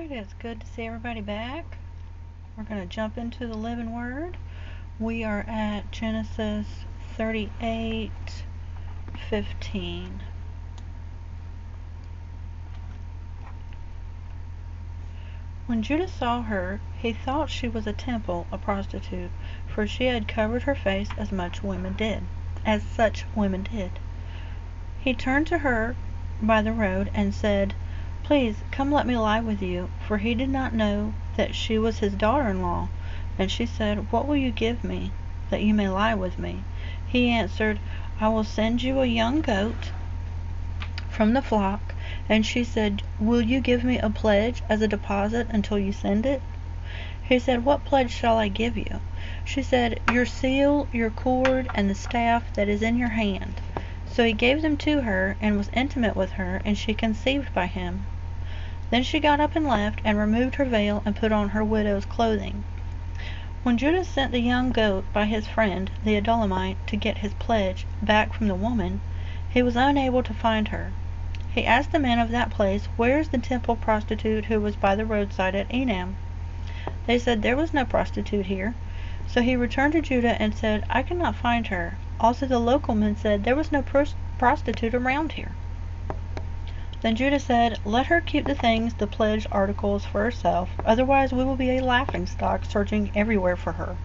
Alright, it's good to see everybody back. We're going to jump into the living word. We are at Genesis 38:15. When Judah saw her, he thought she was a temple, a prostitute, for she had covered her face as such women did. He turned to her by the road and said, "Please, come let me lie with you," for he did not know that she was his daughter-in-law. And she said, "What will you give me, that you may lie with me?" He answered, "I will send you a young goat from the flock." And she said, "Will you give me a pledge as a deposit until you send it?" He said, "What pledge shall I give you?" She said, "Your seal, your cord, and the staff that is in your hand." So he gave them to her, and was intimate with her, and she conceived by him. Then she got up and left, and removed her veil, and put on her widow's clothing. When Judah sent the young goat by his friend the Adullamite to get his pledge back from the woman, he was unable to find her. He asked the men of that place, "Where is the temple prostitute who was by the roadside at Enam?" They said, "There was no prostitute here." So he returned to Judah and said, "I cannot find her." Also the local men said, "There was no prostitute around here." Then Judah said, "Let her keep the pledged articles for herself, otherwise we will be a laughingstock searching everywhere for her.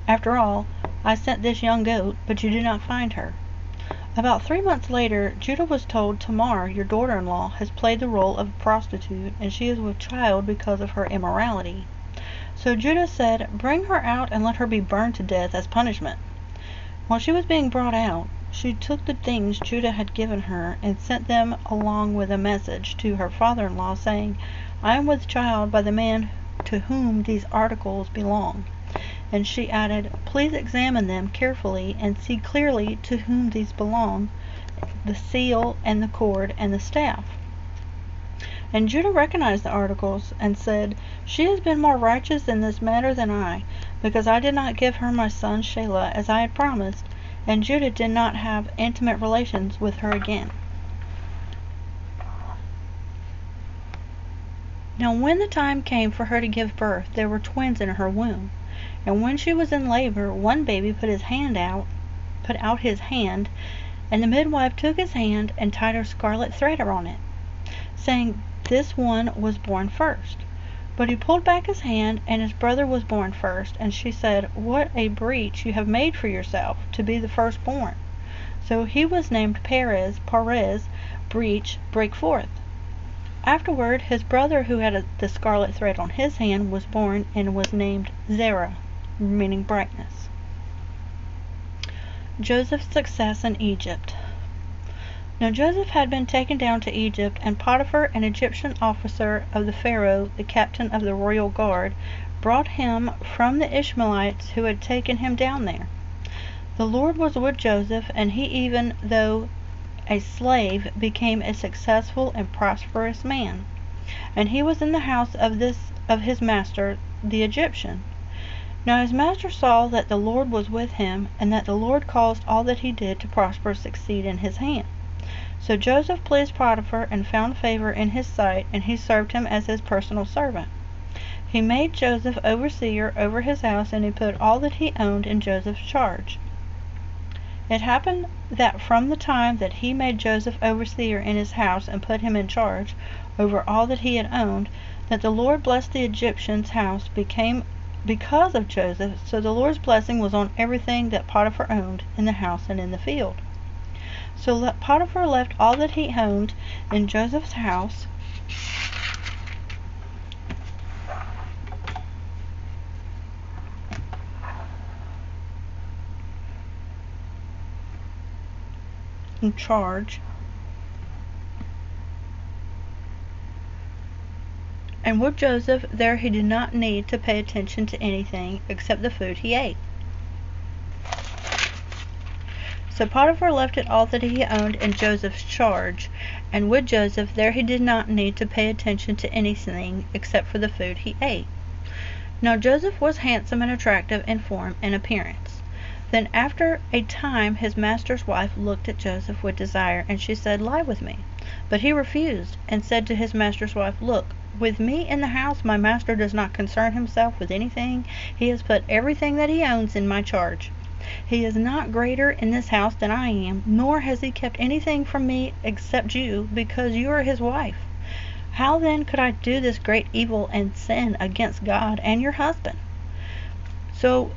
After all, I sent this young goat, but you did not find her." About 3 months later, Judah was told, "Tamar, your daughter-in-law, has played the role of a prostitute, and she is with child because of her immorality." So Judah said, "Bring her out and let her be burned to death as punishment." While she was being brought out, she took the things Judah had given her and sent them along with a message to her father-in-law, saying, "I am with child by the man to whom these articles belong." And she added, "Please examine them carefully and see clearly to whom these belong, the seal and the cord and the staff." And Judah recognized the articles and said, "She has been more righteous in this matter than I, because I did not give her my son Shelah as I had promised." And Judah did not have intimate relations with her again. Now when the time came for her to give birth, there were twins in her womb. And when she was in labor, one baby put out his hand, and the midwife took his hand and tied her scarlet thread on it, saying, "This one was born first." But he pulled back his hand, and his brother was born first. And she said, "What a breach you have made for yourself, to be the firstborn." So he was named Perez, breach, break forth. Afterward, his brother, who had the scarlet thread on his hand, was born, and was named Zerah, meaning brightness. Joseph's success in Egypt. Now Joseph had been taken down to Egypt, and Potiphar, an Egyptian officer of the Pharaoh, the captain of the royal guard, brought him from the Ishmaelites who had taken him down there. The Lord was with Joseph, and he, even though a slave, became a successful and prosperous man. And he was in the house of his master, the Egyptian. Now his master saw that the Lord was with him, and that the Lord caused all that he did to prosper succeed in his hand. So Joseph pleased Potiphar and found favor in his sight, and he served him as his personal servant. He made Joseph overseer over his house, and he put all that he owned in Joseph's charge. It happened that from the time that he made Joseph overseer in his house and put him in charge over all that he had owned, that the Lord blessed the Egyptian's house because of Joseph. So the Lord's blessing was on everything that Potiphar owned in the house and in the field. So Potiphar left all that he owned in Joseph's house in charge, and with Joseph there he did not need to pay attention to anything except the food he ate. So Potiphar left it all that he owned in Joseph's charge, and with Joseph there he did not need to pay attention to anything except for the food he ate. Now Joseph was handsome and attractive in form and appearance. Then after a time his master's wife looked at Joseph with desire, and she said, "Lie with me." But he refused, and said to his master's wife, "Look, with me in the house, my master does not concern himself with anything. He has put everything that he owns in my charge. He is not greater in this house than I am, nor has he kept anything from me except you, because you are his wife. How then could I do this great evil and sin against God and your husband?" So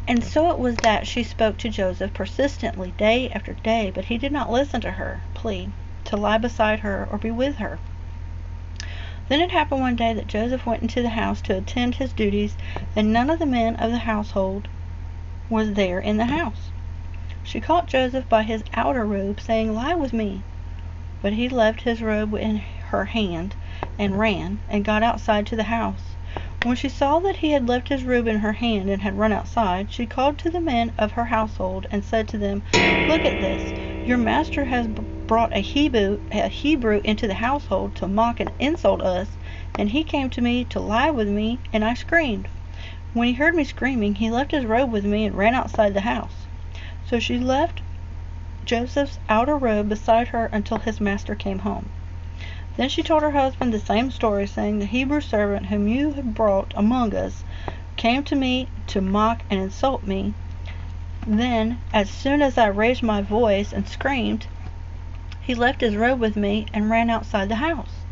it was that she spoke to Joseph persistently day after day, but he did not listen to her plea to lie beside her or be with her. Then it happened one day that Joseph went into the house to attend his duties, and none of the men of the household was there in the house. She caught Joseph by his outer robe, saying, "Lie with me." But he left his robe in her hand and ran and got outside to the house. When she saw that he had left his robe in her hand and had run outside, she called to the men of her household and said to them, "Look at this. Your master has brought a Hebrew into the household to mock and insult us, and he came to me to lie with me, and I screamed. When he heard me screaming, he left his robe with me and ran outside the house." So she left Joseph's outer robe beside her until his master came home. Then she told her husband the same story, saying, "The Hebrew servant whom you have brought among us came to me to mock and insult me. Then, as soon as I raised my voice and screamed, he left his robe with me and ran outside the house."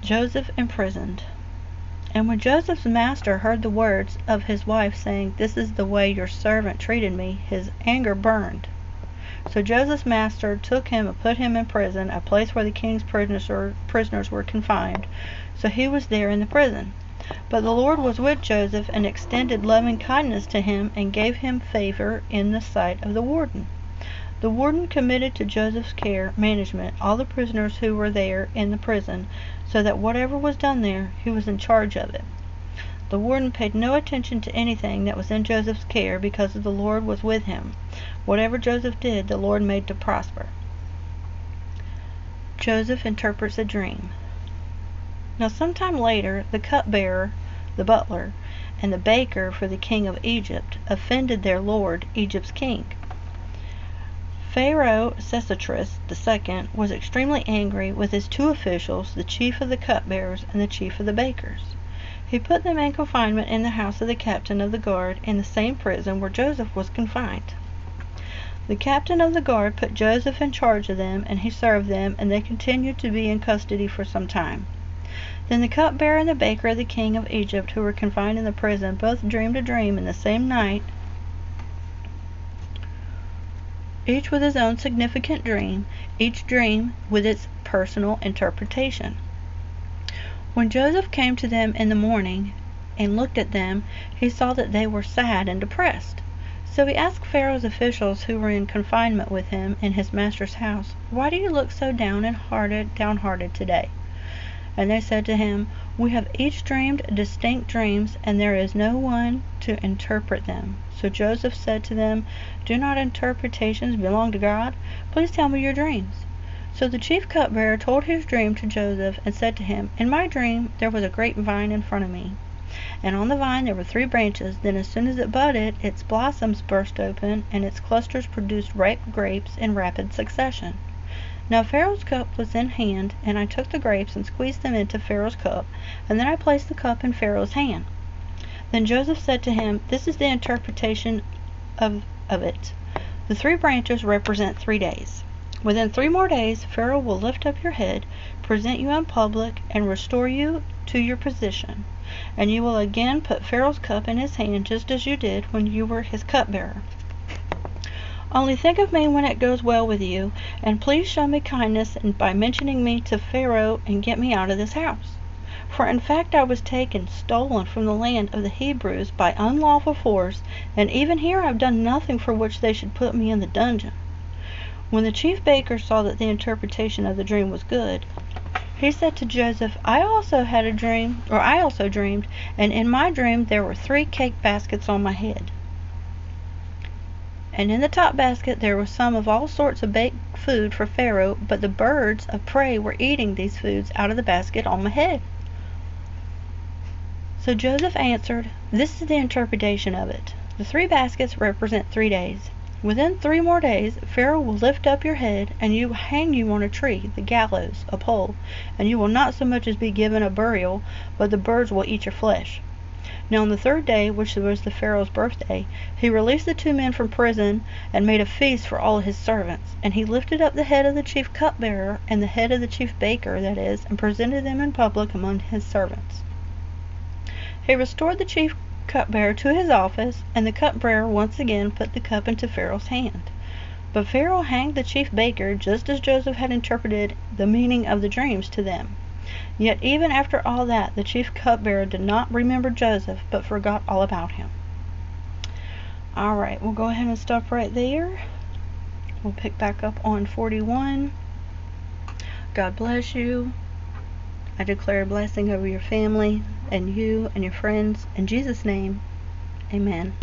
Joseph imprisoned. And when Joseph's master heard the words of his wife, saying, "This is the way your servant treated me," his anger burned. So Joseph's master took him and put him in prison, a place where the king's prisoners were confined. So he was there in the prison. But the Lord was with Joseph and extended loving kindness to him and gave him favor in the sight of the warden. The warden committed to Joseph's management all the prisoners who were there in the prison, so that whatever was done there, he was in charge of it. The warden paid no attention to anything that was in Joseph's care, because the Lord was with him. Whatever Joseph did, the Lord made to prosper. Joseph interprets a dream. Now sometime later, the cupbearer, the butler, and the baker for the king of Egypt offended their lord, Egypt's king. Pharaoh Sesostris II was extremely angry with his two officials, the chief of the cupbearers and the chief of the bakers. He put them in confinement in the house of the captain of the guard, in the same prison where Joseph was confined. The captain of the guard put Joseph in charge of them, and he served them, and they continued to be in custody for some time. Then the cupbearer and the baker of the king of Egypt, who were confined in the prison, both dreamed a dream in the same night, each with his own significant dream, each dream with its personal interpretation. When Joseph came to them in the morning and looked at them, he saw that they were sad and depressed. So he asked Pharaoh's officials who were in confinement with him in his master's house, "Why do you look so downhearted today?" And they said to him, "We have each dreamed distinct dreams, and there is no one to interpret them." So Joseph said to them, "Do not interpretations belong to God? Please tell me your dreams." So the chief cupbearer told his dream to Joseph and said to him, "In my dream there was a great vine in front of me, and on the vine there were 3 branches. Then as soon as it budded, its blossoms burst open, and its clusters produced ripe grapes in rapid succession. Now Pharaoh's cup was in hand, and I took the grapes and squeezed them into Pharaoh's cup, and then I placed the cup in Pharaoh's hand." Then Joseph said to him, "This is the interpretation of it. The 3 branches represent 3 days. Within 3 more days, Pharaoh will lift up your head, present you in public, and restore you to your position. And you will again put Pharaoh's cup in his hand, just as you did when you were his cupbearer. Only think of me when it goes well with you, and please show me kindness by mentioning me to Pharaoh and get me out of this house. For in fact I was stolen from the land of the Hebrews by unlawful force, and even here I have done nothing for which they should put me in the dungeon." When the chief baker saw that the interpretation of the dream was good, he said to Joseph, I also dreamed, and in my dream there were 3 cake baskets on my head. And in the top basket there was some of all sorts of baked food for Pharaoh, but the birds of prey were eating these foods out of the basket on my head. So Joseph answered, "This is the interpretation of it. The 3 baskets represent 3 days. Within 3 more days Pharaoh will lift up your head, and you hang you on a tree, the gallows, a pole, and you will not so much as be given a burial, but the birds will eat your flesh. Now on the 3rd day, which was the Pharaoh's birthday, he released the 2 men from prison, and made a feast for all his servants. And he lifted up the head of the chief cupbearer, and the head of the chief baker, that is, and presented them in public among his servants. He restored the chief cupbearer to his office, and the cupbearer once again put the cup into Pharaoh's hand. But Pharaoh hanged the chief baker, just as Joseph had interpreted the meaning of the dreams to them. Yet even after all that, the chief cupbearer did not remember Joseph, but forgot all about him. Alright, we'll go ahead and stop right there. We'll pick back up on 41. God bless you. I declare a blessing over your family and you and your friends. In Jesus' name, amen.